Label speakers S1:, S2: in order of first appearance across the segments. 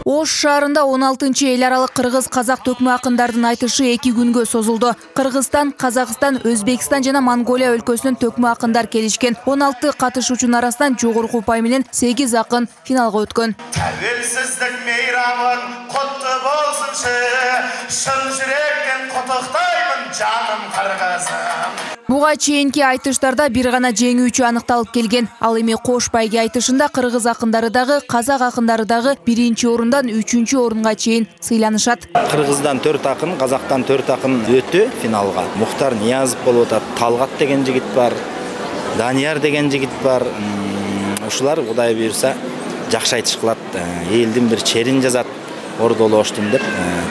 S1: Ош шаарында 16-эл аралык кыргыз-казак төкмө акындардын айтышы 2 күнгө созулду. Кыргызстан, Казакстан, Өзбекстан жана Монголия өлкөсүнөн төкмө акындар келишкен. 16 катышуучунун арасынан жогорку упай менен 8 акын финалга өткөн.
S2: Тәуелсіздік мейрамын құтты болсыншы, шын жүректен құттықтаймын жаным Кыргызым.
S1: Буга чейинки айтыштарда бир гана жеңүүчү аныкталып келген. Ал эми Кош байге айтышында кыргыз акындары дагы, казак акындары дагы 1-чи орундан 3-чү орунга чейин сыйланышат.
S3: Кыргыздан 4 акын, казактан 4 акын өтү финалга. Мухтар Ниязов болуп атат, Талгат деген жигит бар, Данияр деген жигит бар. Ушулар Кудай буйрса жакшы айтыш кылат, элдин бир черин жазат, ордолоштум деп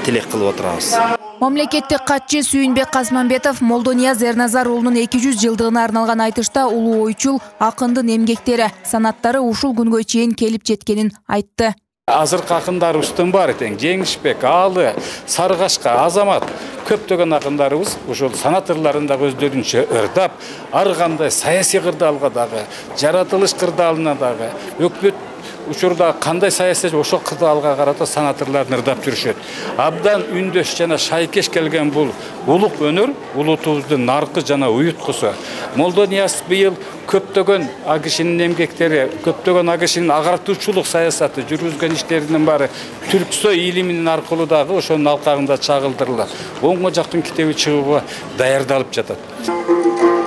S3: тилек кылып отурабыз.
S1: Мамлекеттик катчы Сүйүнбек Казманбетов Молдонияз Эрназар уулунун 200 жылдыгына арналган айтышта улуу ойчул акындын эмгектери, санаттары ушул күнгө чейин келип жеткенин айтты.
S4: Азыркы акындарыбыздын бар тең Жеңишбек, Аалы, Саргашка, Азамат көптөгөн акындарыбыз ушул санатырларында өздөрүнчө ырдап, ар кандай саясий кырдаалга дагы, жаратылыш кырдаалына дагы, өкмөт учурда кандай саясий ошол кырдаалга карата санатырларын ырдап жүрүшөт. Абдан үндөш жана шайкеш келген бул улук өнөр улутубуздун наркы жана уюткусу. Молдонияз быйыл көптөгөн агышынын эмгектери, көптөгөн агышынын агартуучулук саясаты жүргүзгөн иштеринин баары Түрксой илиминин аркылуу дагы ошонун алкагында чагылдырылат. Оңго жактын китеби чыгууга даярдалып жатат.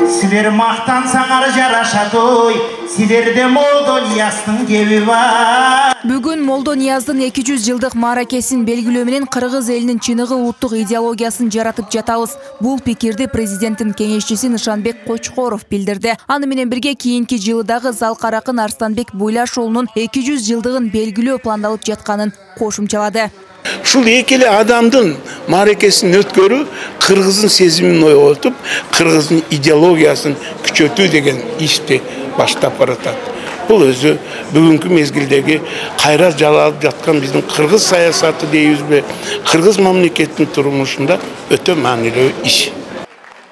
S2: Силер мактансаңар жарашат ой, силерде Молдонияздын кеби бар.
S1: Бүгүн Молдонияздын 200 жылдык мааракесин белгилөө менен кыргыз элинин чыныгы улуттук идеологиясын жаратып жатабыз. Бул пикирди президенттин кеңешчиси Нышанбек Кочкоров билдирди. Аны менен бирге кийинки жылы дагы Залкар акын Арстанбек Буйлаш уулунун 200 жылдыгын белгилөө пландалып жатканын кошумчалады.
S5: Ушул экили адамдын мааракесин өткөрүү кыргыздын сезимин ойготуп, кыргыздын идеологиясын күчөтүү деген ишти баштап баратат. Бул өзү бүгүнкү мезгилдеги кайра жалалып жаткан биздин кыргыз саясаты дейбизби, кыргыз мамлекеттин турмушунда өтө маанилүү иш.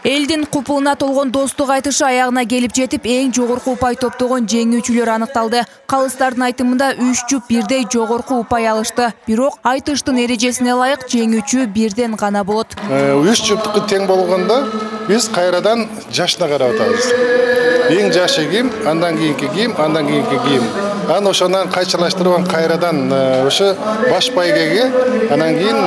S1: Элдин купулуна толгон достук айтышы аягына келип жетип, эң жогорку упай топтогон жеңүүчүлөр аныкталды. Калыстардын айтымында 3 жуп бирдей жогорку упай алышты. Бирок айтыштын эрежесине ылайык жеңүүчү бирден гана болот.
S6: 3 жуптукку тең болгондо биз кайрадан жашына карап атабыз. Эң жашы ким, андан кийинки ким, андан кийинки ким. Аны ошондон кайчылаштырып кайрадан ошо баш байгеге, анан кийин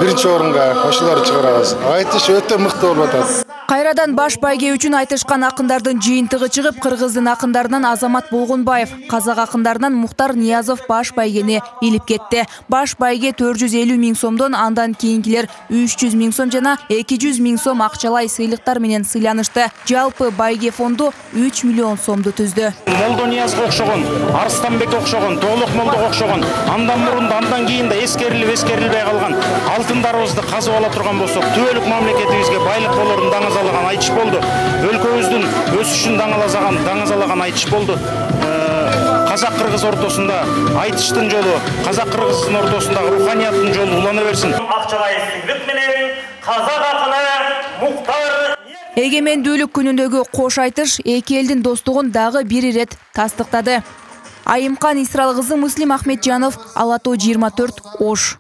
S6: 1-чи орунга ошолорду чыгарабыз. Айтыш өтө мыкты болуп атат.
S1: Кайрадан баш байге үчүн айтышкан акындардын жыйынтыгы чыгып, кыргыздын акындарынан Азамат Болгонбаев, казак акындарынан Мухтар Ниязов баш байгени илип кетти. Баш байге 450 000 сомдон, андан кийинкилер 300 000 сом жана 200 000 сом акчалай сыйлыктар менен сыйланышты. Жалпы байге фонду 3 миллион сомду түздү.
S7: Молдониязга окшогон, Арстанбекке окшогон, Толокмолдого окшогон, андан мурун андан кийин да эскерилбей калган алтындарыбызды казып ала турган болсок, түбөлүк мамлекетибизге байлык болорун даңазалаган айтыш болду. Өлкөбүздүн өсүшүн даңазалаган айтыш болду. Казак-кыргыз ортосунда айтыштын жолу, казак-кыргыздын ортосундагы руханияттын жолу улана берсин.
S2: Акчалай сыйлык менен казак акыны Мухтар.
S1: Эгемендүүлүк күнүндөгү кош айтыш эки элдин достугун дагы бир ирет тастыктады. Айымкан Исрал кызы Муслим Ахметжанов, Ала Тоо 24, Ош.